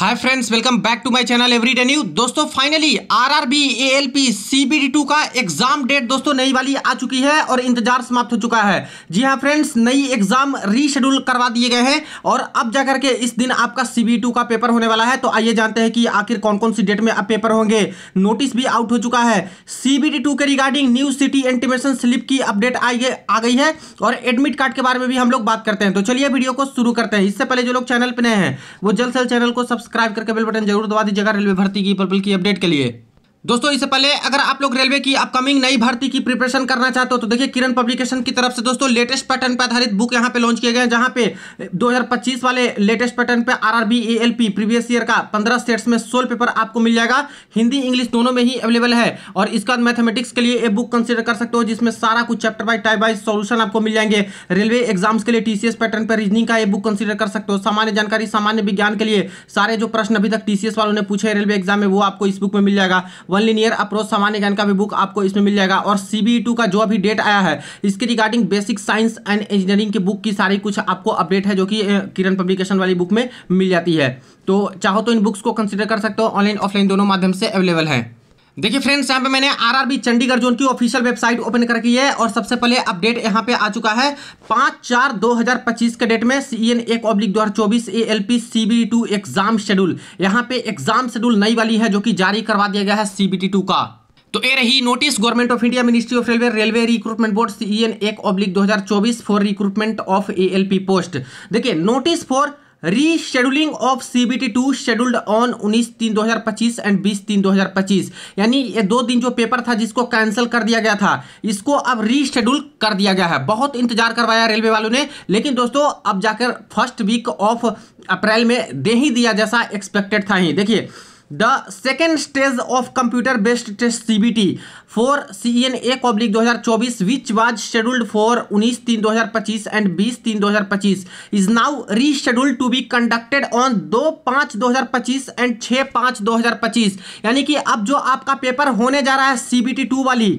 Hi friends, welcome back to my channel everyday news. दोस्तों finally RRB ALP CBT two का exam date दोस्तों नई वाली आ चुकी है और इंतजार समाप्त हो चुका है। जी हां फ्रेंड्स, नई एग्जाम रीशेड्यूल करवा दिए गए हैं और अब जाकर के इस दिन आपका सीबीटी2 का पेपर होने वाला है। तो आइए जानते हैं कि आखिर कौन कौन सी डेट में अब पेपर होंगे। नोटिस भी आउट हो चुका है। सीबीटी2 के regarding new city intimation slip की अपडेट आ गई है और एडमिट कार्ड के बारे में भी हम लोग बात करते हैं। तो चलिए वीडियो को शुरू करते हैं। इससे पहले जो लोग चैनल पर नए हैं वो जल्द से जल्द चैनल को सब्सक्राइब करके बेल बटन जरूर दबा दीजिएगा रेलवे भर्ती की पल की अपडेट के लिए। दोस्तों इससे पहले अगर आप लोग रेलवे की अपकमिंग नई भर्ती की प्रिपरेशन करना चाहते हो तो देखिए किरण पब्लिकेशन की तरफ से दोस्तों लेटेस्ट पैटर्न पर आधारित बुक यहां पे लॉन्च किए गए हैं, जहां पे 2025 वाले लेटेस्ट पैटर्न पे आरआरबी एएलपी प्रीवियस ईयर का 15 स्टेट्स में 16 पेपर आपको मिल जाएगा। हिंदी इंग्लिश दोनों में ही अवेलेबल है और इसका मैथमेटिक्स के लिए एक बुक कंसिडर कर सकते हो जिसमें सारा कुछ chapter wise type wise solution आपको मिल जाएंगे। रेलवे एग्जाम्स के लिए टीसीएस पैटर्न पर रीजनिंग का एक बुक कंसिडर कर सकते हो। सामान्य जानकारी सामान्य विज्ञान के लिए सारे जो प्रश्न अभी तक टीसीएस वालों ने पूछे रेलवे एग्जाम में वो आपको इस बुक में मिल जाएगा। वन लिनियर अप्रोच सामान्य ज्ञान का भी बुक आपको इसमें मिल जाएगा और सीबीटी2 का जो अभी डेट आया है इसके regarding basic science and engineering की बुक की सारी कुछ आपको अपडेट है जो कि किरण पब्लिकेशन वाली बुक में मिल जाती है। तो चाहो तो इन बुक्स को कंसीडर कर सकते हो, ऑनलाइन ऑफलाइन दोनों माध्यम से अवेलेबल है। देखिए फ्रेंड्स, यहाँ पे मैंने आरआरबी चंडीगढ़ जोन की ऑफिशियल वेबसाइट ओपन कर रखी है और सबसे पहले अपडेट यहाँ पे आ चुका है 5/4/2025 के डेट में CN 1/2024 ALP CBT2 exam schedule. यहाँ पे एग्जाम शेड्यूल नई वाली है जो कि जारी करवा दिया गया है CBT2 का। तो ये रही notice government of India ministry of railway recruitment board CN 1/2024 for recruitment of ALP post. देखिए notice for rescheduling of CBT2 scheduled on 19/3/2025 and 20/3/2025, यानी ये 2 दिन जो पेपर था जिसको कैंसिल कर दिया गया था इसको अब रीशेड्यूल कर दिया गया है। बहुत इंतजार करवाया रेलवे वालों ने, लेकिन दोस्तों अब जाकर फर्स्ट वीक ऑफ अप्रैल में दे ही दिया जैसा एक्सपेक्टेड था ही। देखिए The second stage of computer-based test CBT for CN 1/2024 which was scheduled for 19/3/2025 and 20/3/2025 is now rescheduled to be conducted on 2/5/2025 and 6/5/2025। यानी कि अब जो आपका पेपर होने जा रहा है CBT2 वाली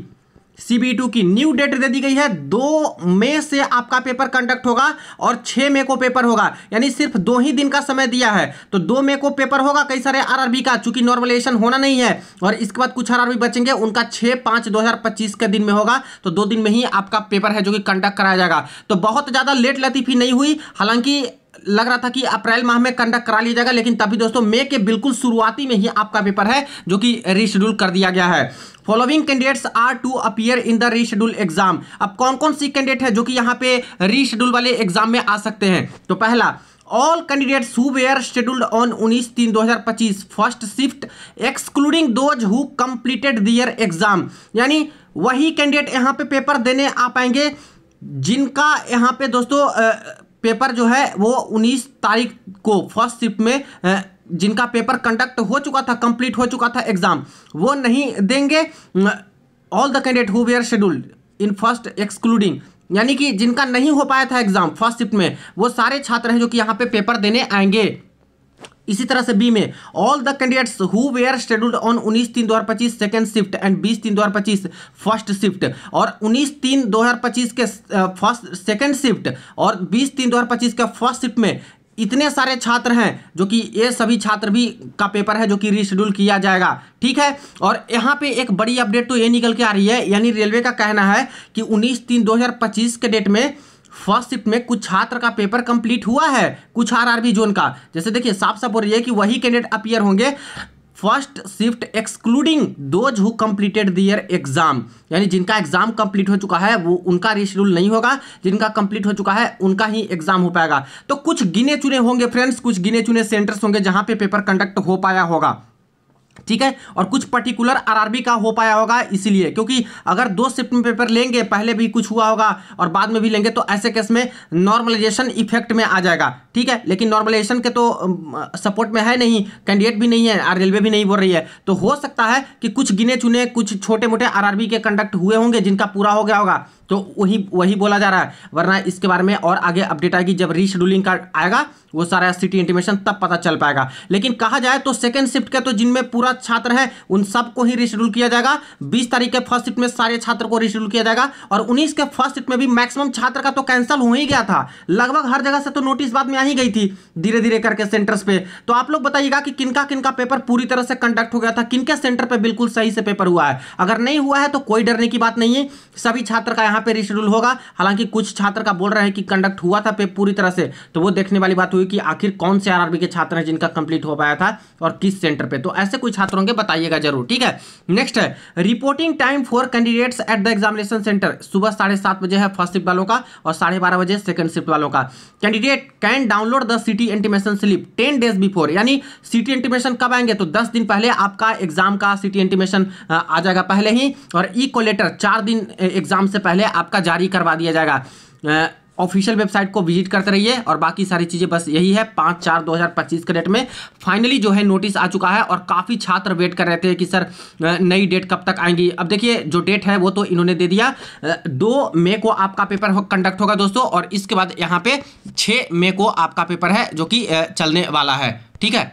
CBT2 की न्यू डेट दे दी गई है। 2 मई से आपका पेपर कंडक्ट होगा और 6 मई को पेपर होगा, यानी सिर्फ 2 ही दिन का समय दिया है। तो 2 मई को पेपर होगा कई सारे आरआरबी का, चूंकि नॉर्मलाइजेशन होना नहीं है और इसके बाद कुछ आरआरबी बचेंगे, उनका 6/5/2025 के दिन में होगा। तो 2 दिन में ही आपका पेपर है जो कि कंडक्ट कराया जाएगा। तो बहुत ज्यादा लेट लतीफी नहीं हुई, हालांकि लग रहा था कि अप्रैल माह में कंडक्ट करा लिया जाएगा, लेकिन तभी दोस्तों मई के बिल्कुल शुरुआती में ही आपका पेपर है जो कि रीशेड्यूल कर दिया गया है। Following candidates are to appear in the reschedule exam. अब कौन कौन सी कैंडिडेट है जो कि यहाँ पे रीशेड्यूल वाले एग्जाम में आ सकते हैं? तो पहला, all candidates who were scheduled on 19/3/2025 first shift excluding those who completed their exam, यानी वही कैंडिडेट यहाँ पे पेपर देने आ पाएंगे जिनका यहाँ पे दोस्तों पेपर जो है वो 19 तारीख को फर्स्ट शिफ्ट में जिनका पेपर कंडक्ट हो चुका था, कंप्लीट हो चुका था एग्जाम, वो नहीं देंगे। All the candidate who were scheduled in first excluding, यानी कि जिनका नहीं हो पाया था एग्जाम फर्स्ट शिफ्ट में वो सारे छात्र हैं जो कि यहाँ पे पेपर देने आएंगे। इसी तरह से बी में all the candidates who were scheduled on 19/3/2025 second shift and 20/3/2025 first shift, और 19/3/2025 के फर्स्ट सेकेंड शिफ्ट और 20/3/2025 के फर्स्ट शिफ्ट में इतने सारे छात्र हैं जो कि ये सभी छात्र भी का पेपर है जो कि रीशेड्यूल किया जाएगा। ठीक है, और यहाँ पे एक बड़ी अपडेट तो ये निकल के आ रही है, यानी रेलवे का कहना है कि 19/3/2025 के डेट में फर्स्ट शिफ्ट में कुछ छात्र का पेपर कंप्लीट हुआ है, कुछ आरआरबी जोन का। जैसे देखिए साफ साफ बोल रही है कि वही कैंडिडेट अपीयर होंगे first shift excluding those who completed their exam, यानी जिनका एग्जाम कंप्लीट हो चुका है वो उनका रीशेड्यूल नहीं होगा, जिनका कंप्लीट हो चुका है उनका ही एग्जाम हो पाएगा। तो कुछ गिने चुने होंगे फ्रेंड्स, कुछ गिने चुने सेंटर्स होंगे जहां पे पेपर कंडक्ट हो पाया होगा। ठीक है, और कुछ पर्टिकुलर आरआरबी का हो पाया होगा इसीलिए, क्योंकि अगर 2 शिफ्ट में पेपर लेंगे, पहले भी कुछ हुआ होगा और बाद में भी लेंगे, तो ऐसे केस में नॉर्मलाइजेशन इफेक्ट में आ जाएगा। ठीक है, लेकिन नॉर्मलाइजेशन के तो सपोर्ट में है नहीं, कैंडिडेट भी नहीं है और रेलवे भी नहीं बोल रही है। तो हो सकता है कि कुछ गिने चुने कुछ छोटे मोटे आरआरबी के कंडक्ट हुए होंगे जिनका पूरा हो गया होगा, तो वही बोला जा रहा है, वरना इसके बारे में और आगे अपडेट आएगी जब रीशेड्यूलिंग का आएगा, वो सारा सिटी इंटीमेशन तब पता चल पाएगा। लेकिन कहा जाए तो सेकंड शिफ्ट के तो जिनमें पूरा छात्र है उन सबको ही रीशेड्यूल किया जाएगा। 20 तारीख के फर्स्ट शिफ्ट में सारे छात्र को रीशेड्यूल किया जाएगा और 19 के फर्स्ट शिफ्ट में भी मैक्सिमम छात्र का तो कैंसिल हो ही गया था, लगभग हर जगह से तो नोटिस बाद में आ ही गई थी धीरे धीरे करके सेंटर्स पे। तो आप लोग बताइएगा कि किनका किनका पेपर पूरी तरह से कंडक्ट हो गया था, किनके सेंटर पे बिल्कुल सही से पेपर हुआ है। अगर नहीं हुआ है तो कोई डरने की बात नहीं है, सभी छात्र का यहाँ पे रीशेड्यूल होगा। हालांकि कुछ छात्र का बोल रहे हैं कि कंडक्ट हुआ था पेपर पूरी तरह से, तो वो देखने वाली बात हुई कि आखिर कौन से आरआरबी के छात्र हैं जिनका कंप्लीट हो पाया था और किस सेंटर पे। तो ऐसे कोई छात्र होंगे बताइएगा जरूर, ठीक है। नेक्स्ट है reporting time for candidates at the examination centre. सुबह 7:30 बजे है फर्स्ट शिफ्ट वालों का और 12:30 बजे सेकंड शिफ्ट वालों का। Candidate can download the city intimation slip 10 days before, यानी सिटी इंटीमेशन कब आएंगे तो 10 दिन पहले आपका एग्जाम का सिटी इंटीमेशन आ जाएगा पहले ही, और ई कोलेटर 4 दिन एग्जाम से पहले आपका जारी करवा दिया जाएगा। ऑफिशियल वेबसाइट को विजिट करते रहिए और बाकी सारी चीज़ें बस यही है। 5/4/2025 के डेट में फाइनली जो है नोटिस आ चुका है और काफ़ी छात्र वेट कर रहे थे कि सर नई डेट कब तक आएंगी। अब देखिए जो डेट है वो तो इन्होंने दे दिया, 2 मई को आपका पेपर कंडक्ट होगा दोस्तों, और इसके बाद यहाँ पे 6 मई को आपका पेपर है जो कि चलने वाला है, ठीक है।